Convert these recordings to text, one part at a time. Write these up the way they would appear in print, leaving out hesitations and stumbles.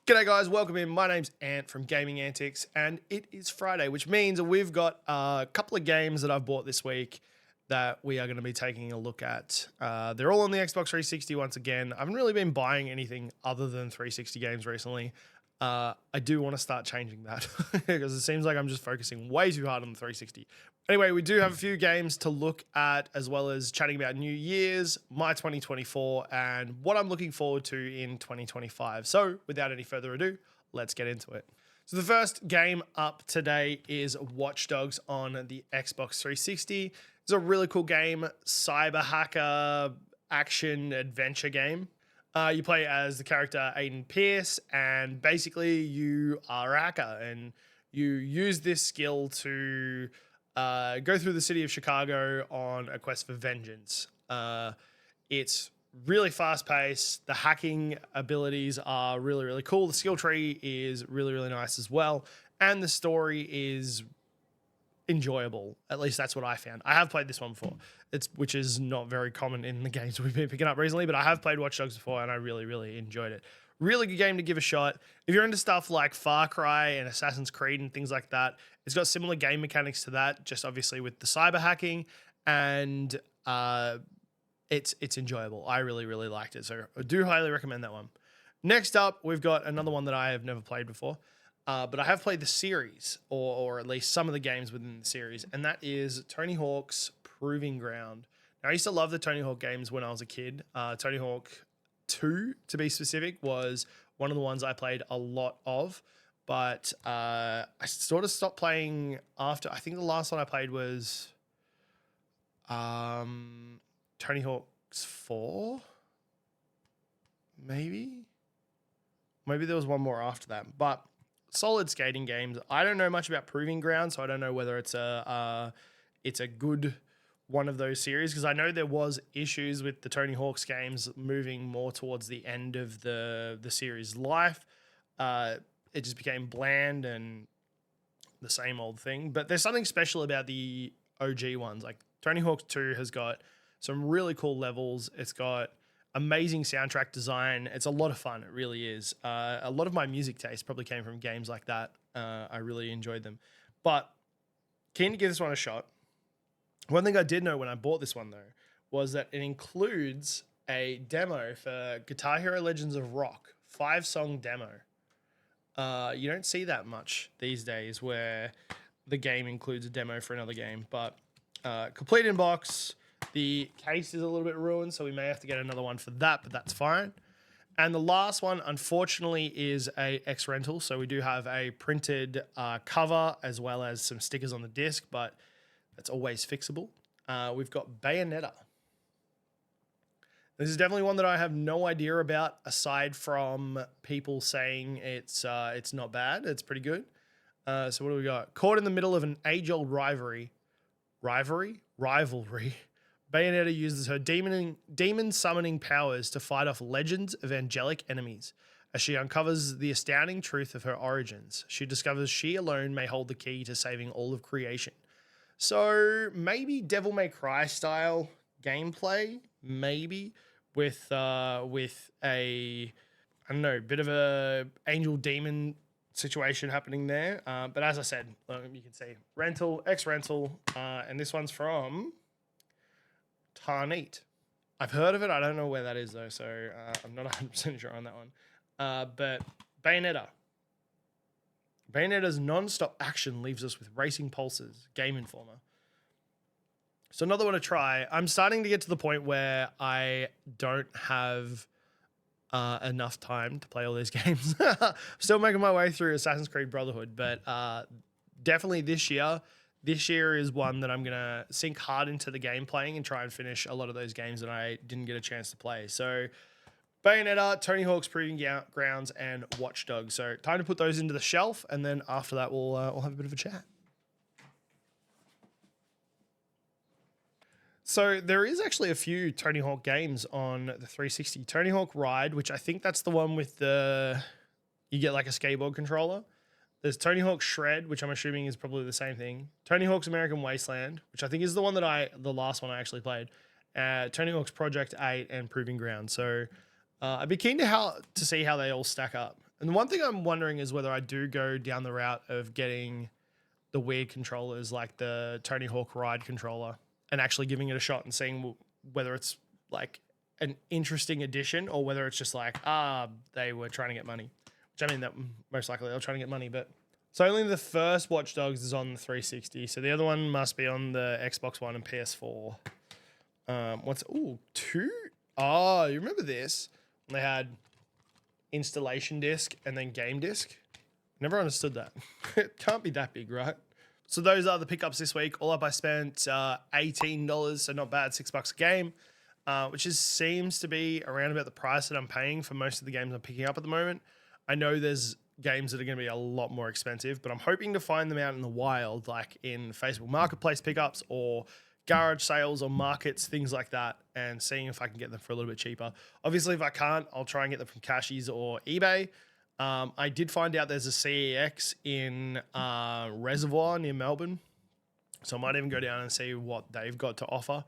G'day guys, welcome in. My name's Ant from Gaming Antics, and it is Friday, which means we've got a couple of games that I've bought this week that we are going to be taking a look at. They're all on the Xbox 360 once again. I haven't really been buying anything other than 360 games recently. I do want to start changing that because it seems like I'm just focusing way too hard on the 360. Anyway, we do have a few games to look at, as well as chatting about New Year's, my 2024, and what I'm looking forward to in 2025. So without any further ado, let's get into it. So the first game up today is Watch Dogs on the Xbox 360. It's a really cool game, cyber hacker action adventure game. You play as the character Aiden Pierce, and basically you are a hacker, and you use this skill to go through the city of Chicago on a quest for vengeance. It's really fast paced. The hacking abilities are really, really cool. The skill tree is really, really nice as well. And the story is enjoyable. At least that's what I found. I have played this one before, which is not very common in the games we've been picking up recently, but I have played Watch Dogs before and I really, really enjoyed it. Really good game to give a shot. If you're into stuff like Far Cry and Assassin's Creed and things like that, it's got similar game mechanics to that, just obviously with the cyber hacking, and it's enjoyable. I really, really liked it, so I do highly recommend that one. Next up, we've got another one that I have never played before, but I have played the series, or at least some of the games within the series, and that is Tony Hawk's Proving Ground. Now, I used to love the Tony Hawk games when I was a kid. Tony Hawk 2, to be specific, was one of the ones I played a lot of, but I sort of stopped playing after. I think the last one I played was Tony Hawk's 4, maybe there was one more after that, but solid skating games. I don't know much about Proving Ground, so I don't know whether it's a good one of those series, because I know there was issues with the Tony Hawk's games moving more towards the end of the series' life. It just became bland and the same old thing. But there's something special about the OG ones. Like Tony Hawk 2 has got some really cool levels. It's got amazing soundtrack design. It's a lot of fun. It really is. A lot of my music taste probably came from games like that. I really enjoyed them. But keen to give this one a shot. One thing I did know when I bought this one, though, was that it includes a demo for Guitar Hero Legends of Rock, 5-song demo. You don't see that much these days where the game includes a demo for another game, but complete in box. The case is a little bit ruined, so we may have to get another one for that, but that's fine. And the last one, unfortunately, is a X rental. So we do have a printed cover as well as some stickers on the disc, but that's always fixable. We've got Bayonetta. This is definitely one that I have no idea about, aside from people saying it's not bad. It's pretty good. So what do we got? Caught in the middle of an age-old rivalry. Bayonetta uses her demon summoning powers to fight off legions of angelic enemies. As she uncovers the astounding truth of her origins, she discovers she alone may hold the key to saving all of creation. So maybe Devil May Cry style gameplay, maybe with a, I don't know, bit of a angel demon situation happening there. But as I said, you can see X rental, and this one's from Tarneet. I've heard of it. I don't know where that is though, so I'm not 100% sure on that one. But Bayonetta. Bayonetta's non-stop action leaves us with racing pulses. Game Informer. So another one to try. I'm starting to get to the point where I don't have enough time to play all these games. Still making my way through Assassin's Creed Brotherhood, but definitely this year is one that I'm going to sink hard into the game playing and try and finish a lot of those games that I didn't get a chance to play. So Bayonetta, Tony Hawk's Proving Grounds, and Watch Dogs. So time to put those into the shelf, and then after that we'll have a bit of a chat. So there is actually a few Tony Hawk games on the 360. Tony Hawk Ride, which I think that's the one with you get like a skateboard controller. There's Tony Hawk Shred, which I'm assuming is probably the same thing. Tony Hawk's American Wasteland, which I think is the one the last one I actually played. Tony Hawk's Project 8 and Proving Ground. So I'd be keen to see how they all stack up. And the one thing I'm wondering is whether I do go down the route of getting the weird controllers like the Tony Hawk Ride controller and actually giving it a shot and seeing whether it's like an interesting addition or whether it's just like, they were trying to get money. Which I mean, that most likely they're trying to get money, but so only the first Watch Dogs is on the 360. So the other one must be on the Xbox One and PS4. Two? Oh, you remember this? They had installation disc and then game disc. Never understood that. It can't be that big, right? So those are the pickups this week. All up, I spent $18, so not bad, $6 a game, which seems to be around about the price that I'm paying for most of the games I'm picking up at the moment. I know there's games that are going to be a lot more expensive, but I'm hoping to find them out in the wild, like in Facebook Marketplace pickups or garage sales or markets, things like that, and seeing if I can get them for a little bit cheaper. Obviously, if I can't, I'll try and get them from Cashies or eBay. I did find out there's a CEX in Reservoir near Melbourne, so I might even go down and see what they've got to offer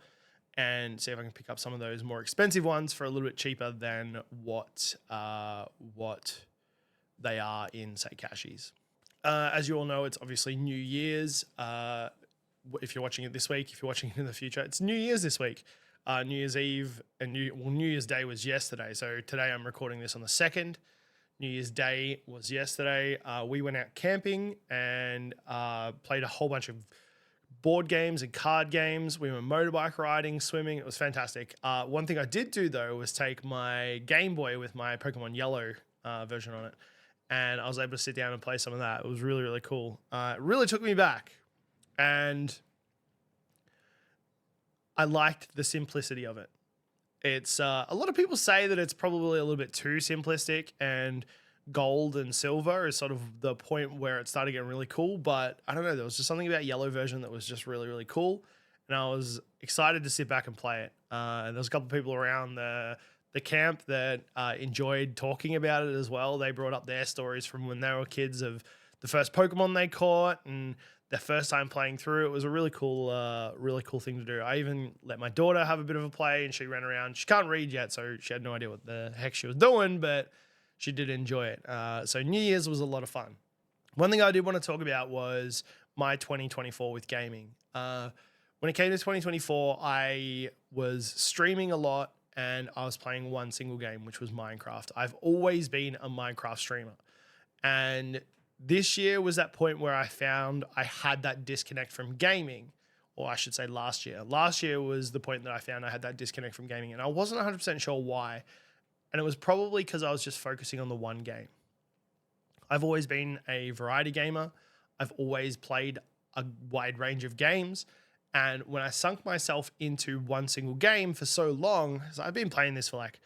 and see if I can pick up some of those more expensive ones for a little bit cheaper than what they are in, say, Cashies. As you all know, it's obviously New Year's. If you're watching it this week, if you're watching it in the future, it's New Year's this week. New Year's Eve and New Year's Day was yesterday. So today I'm recording this on the 2nd. New Year's Day was yesterday. We went out camping and played a whole bunch of board games and card games. We went motorbike riding, swimming. It was fantastic. One thing I did do, though, was take my Game Boy with my Pokemon Yellow version on it. And I was able to sit down and play some of that. It was really, really cool. It really took me back. And I liked the simplicity of it. It's a lot of people say that it's probably a little bit too simplistic, and gold and silver is sort of the point where it started getting really cool. But I don't know, there was just something about yellow version that was just really, really cool. And I was excited to sit back and play it. And there was a couple of people around the camp that enjoyed talking about it as well. They brought up their stories from when they were kids of the first Pokemon they caught and their first time playing through. It was a really cool thing to do. I even let my daughter have a bit of a play, and she ran around. She can't read yet, so she had no idea what the heck she was doing, but she did enjoy it. So New Year's was a lot of fun. One thing I did want to talk about was my 2024 with gaming. When it came to 2024, I was streaming a lot, and I was playing one single game, which was Minecraft. I've always been a Minecraft streamer. And this year was that point where I found I had that disconnect from gaming, or I should say last year. Last year was the point that I found I had that disconnect from gaming, and I wasn't 100% sure why. And it was probably because I was just focusing on the one game. I've always been a variety gamer. I've always played a wide range of games. And when I sunk myself into one single game for so long, so I've been playing this for like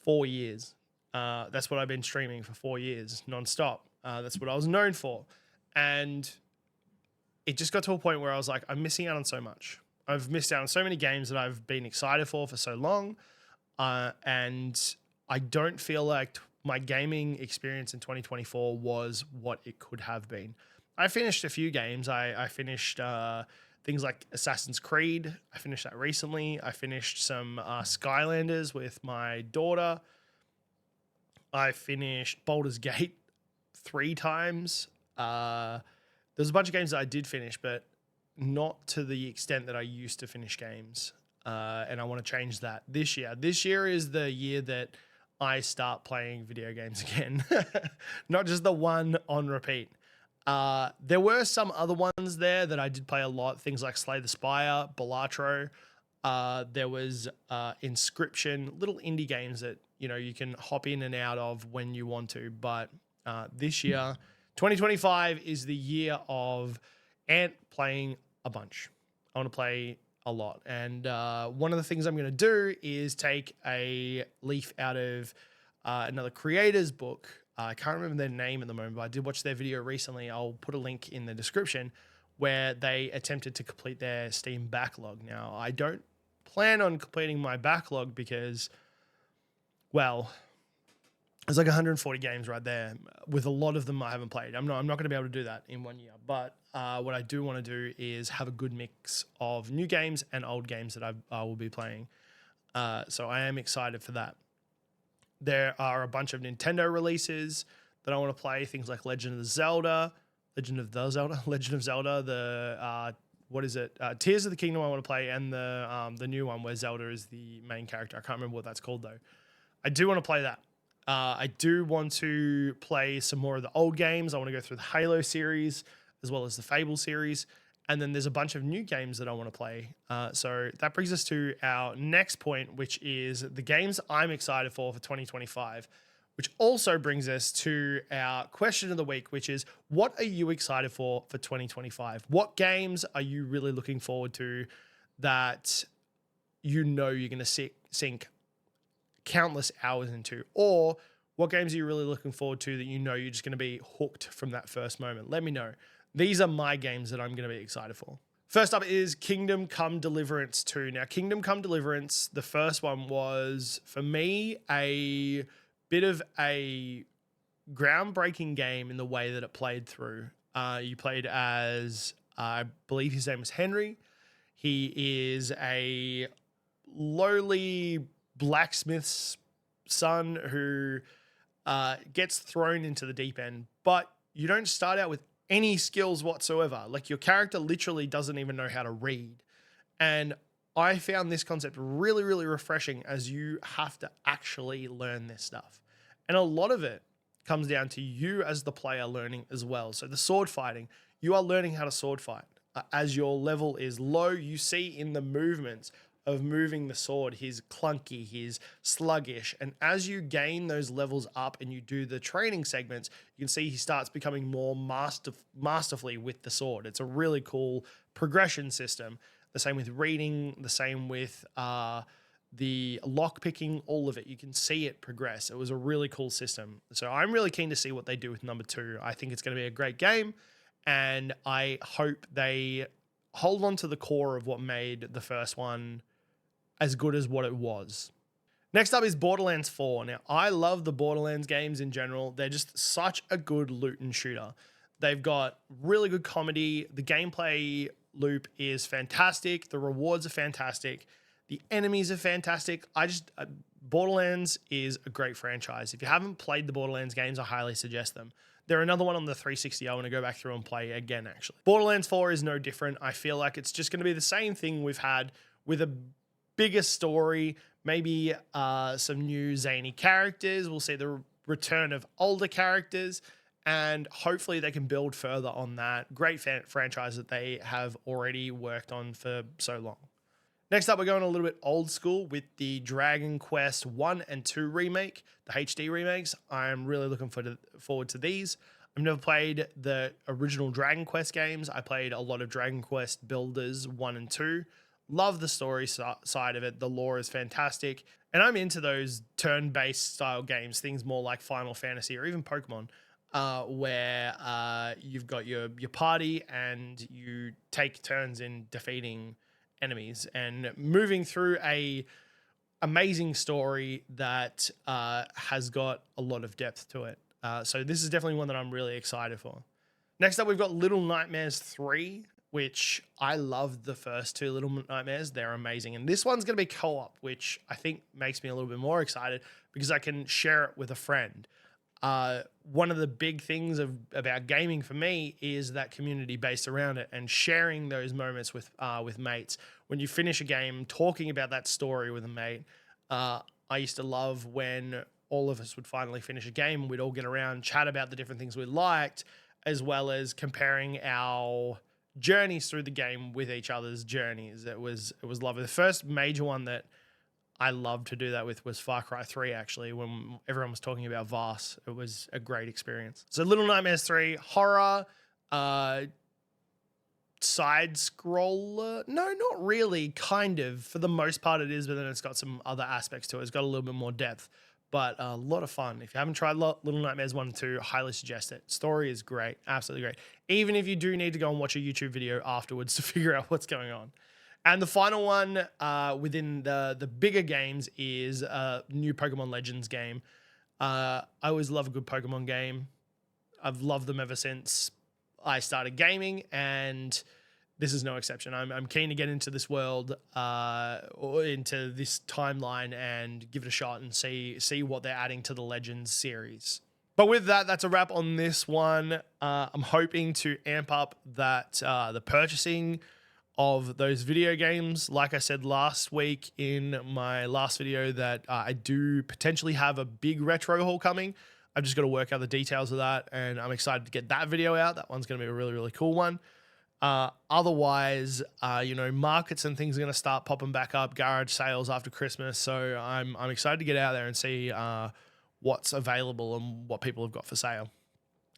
4 years. That's what I've been streaming for 4 years, nonstop. That's what I was known for. And it just got to a point where I was like, I'm missing out on so much. I've missed out on so many games that I've been excited for so long. And I don't feel like my gaming experience in 2024 was what it could have been. I finished a few games. I finished things like Assassin's Creed. I finished that recently. I finished some Skylanders with my daughter. I finished Baldur's Gate 3 times. There's a bunch of games that I did finish, but not to the extent that I used to finish games. And I want to change that this year. This year is the year that I start playing video games again, not just the one on repeat. There were some other ones there that I did play a lot, things like Slay the Spire, Balatro. There was Inscription, little indie games that, you know, you can hop in and out of when you want to. But this year, 2025 is the year of Ant playing a bunch. I want to play a lot. And one of the things I'm going to do is take a leaf out of another creator's book. I can't remember their name at the moment, but I did watch their video recently. I'll put a link in the description where they attempted to complete their Steam backlog. Now, I don't plan on completing my backlog because, well, there's like 140 games right there. With a lot of them I haven't played. I'm not going to be able to do that in 1 year. But what I do want to do is have a good mix of new games and old games that I will be playing. So I am excited for that. There are a bunch of Nintendo releases that I want to play. Things like Legend of Zelda, the what is it? Tears of the Kingdom I want to play, and the new one where Zelda is the main character. I can't remember what that's called though. I do want to play that. I do want to play some more of the old games. I want to go through the Halo series as well as the Fable series. And then there's a bunch of new games that I want to play. So that brings us to our next point, which is the games I'm excited for 2025, which also brings us to our question of the week, which is, what are you excited for 2025? What games are you really looking forward to that you know you're going to sink countless hours into? Or what games are you really looking forward to that you know you're just going to be hooked from that first moment? Let me know. These are my games that I'm going to be excited for. First up is Kingdom Come Deliverance 2. Now, Kingdom Come Deliverance, the first one was, for me, a bit of a groundbreaking game in the way that it played through. You played as, I believe his name was Henry. He is a lowly blacksmith's son who gets thrown into the deep end, but you don't start out with any skills whatsoever. Like, your character literally doesn't even know how to read. And I found this concept really, really refreshing, as you have to actually learn this stuff. And a lot of it comes down to you as the player learning as well. So the sword fighting, you are learning how to sword fight. As your level is low, you see in the movements of moving the sword, he's clunky, he's sluggish. And as you gain those levels up and you do the training segments, you can see he starts becoming more masterfully with the sword. It's a really cool progression system. The same with reading, the same with the lock picking, all of it. You can see it progress. It was a really cool system. So I'm really keen to see what they do with number 2. I think it's going to be a great game, and I hope they hold on to the core of what made the first one as good as what it was. Next up is Borderlands 4. Now, I love the Borderlands games in general. They're just such a good loot and shooter. They've got really good comedy. The gameplay loop is fantastic. The rewards are fantastic. The enemies are fantastic. Borderlands is a great franchise. If you haven't played the Borderlands games, I highly suggest them. They're another one on the 360 I want to go back through and play again, actually. Borderlands 4 is no different. I feel like it's just going to be the same thing we've had, with a bigger story, maybe some new zany characters. We'll see the return of older characters, and hopefully they can build further on that great franchise that they have already worked on for so long. Next up, we're going a little bit old school with the Dragon Quest 1 and 2 remake, the HD remakes. I'm really looking forward to these. I've never played the original Dragon Quest games. I played a lot of Dragon Quest Builders 1 and 2. Love the story side of it. The lore is fantastic. And I'm into those turn-based style games, things more like Final Fantasy or even Pokemon, where you've got your party and you take turns in defeating enemies and moving through a amazing story that has got a lot of depth to it. So this is definitely one that I'm really excited for. Next up, we've got Little Nightmares 3, which I love the first 2 Little Nightmares. They're amazing. And this one's going to be co-op, which I think makes me a little bit more excited because I can share it with a friend. One of the big things about gaming for me is that community based around it and sharing those moments with mates. When you finish a game, talking about that story with a mate. I used to love when all of us would finally finish a game and we'd all get around, chat about the different things we liked, as well as comparing our journeys through the game with each other's journeys. It was lovely. The first major one that I loved to do that with was Far Cry 3, actually, when everyone was talking about Vars. It was a great experience. So Little Nightmares 3, horror, side scroller. No, not really, kind of. For the most part it is, but then it's got some other aspects to it. It's got a little bit more depth, but a lot of fun. If you haven't tried Little Nightmares 1 and 2, highly suggest it. Story is great, absolutely great. Even if you do need to go and watch a YouTube video afterwards to figure out what's going on. And the final one within the bigger games is a new Pokemon Legends game. I always love a good Pokemon game. I've loved them ever since I started gaming, and this is no exception. I'm keen to get into this world, or into this timeline, and give it a shot and see what they're adding to the Legends series. But with that, that's a wrap on this one. I'm hoping to amp up that the purchasing of those video games. Like I said last week in my last video, that I do potentially have a big retro haul coming. I've just got to work out the details of that, and I'm excited to get that video out. That one's going to be a really, really cool one. Otherwise, you know, markets and things are going to start popping back up, garage sales after Christmas. So I'm excited to get out there and see what's available and what people have got for sale.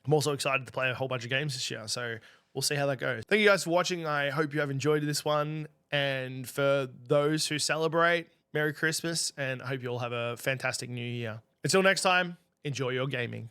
I'm also excited to play a whole bunch of games this year. So we'll see how that goes. Thank you guys for watching. I hope you have enjoyed this one. And for those who celebrate, Merry Christmas, and I hope you all have a fantastic new year. Until next time, enjoy your gaming.